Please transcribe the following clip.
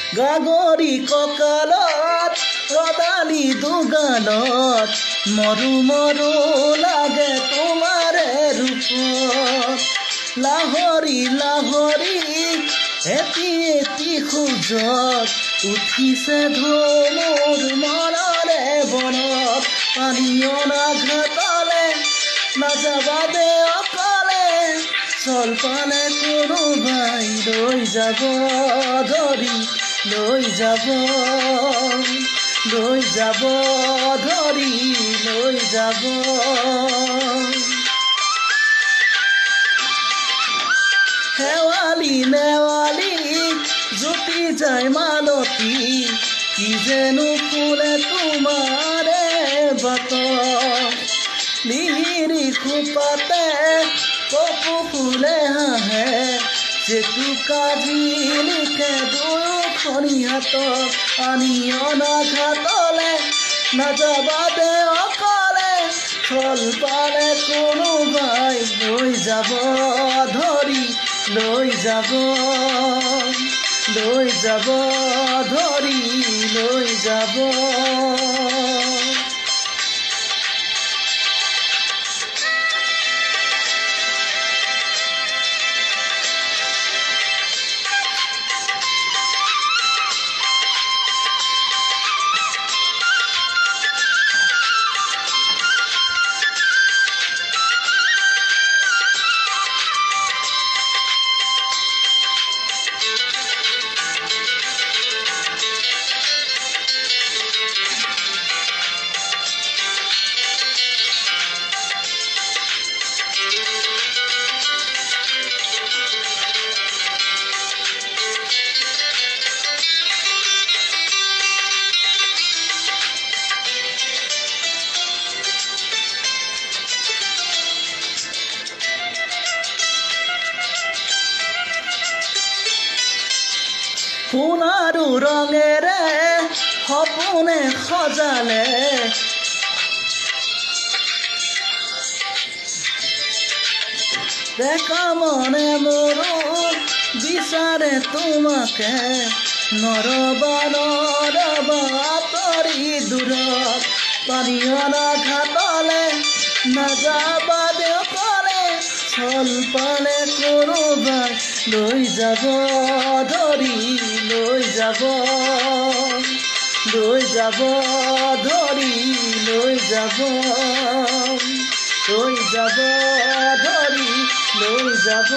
গাগৰি কঁকালত ৰদালি দুগালত মৰু মৰু লাগে তোমাৰে ৰূপত লাহৰি লাহৰি এটি এটি খোজত উঠিছে ধুমুৰ মনৰে বনত পানী অনা ঘাটলে নাযাবা দে অকলে চল পালে কোনোবাই লৈ যাব ধৰি লৈ যাব ধৰি লৈ যাব শেৱালি নেৱালি জুতি যায় মালতী কি যেনো ফুলে তোমাৰে বাট লিহিৰি খোপাতে কপৌ ফুলে হাঁহে জেতুকা জিলিকে দুয়োখনি হাতত পানী অনা ঘাটলে নাযাবা দে অকলে চল পালে কোনোবাই লৈ যাব ধৰি লৈ যাব ধৰি লৈ যাব সোণাৰু ৰঙেৰে সপোনে সজালে দেখা মনে মোৰো বিচাৰে তোমাকে নৰবা আঁতৰি দূৰত পানী অনা ঘাটলে নাযাবা দে অকলে চল পালে কোনোবাই লৈ যাব ধৰি লৈ যাব ধৰি লৈ যাব ধৰি লৈ যাব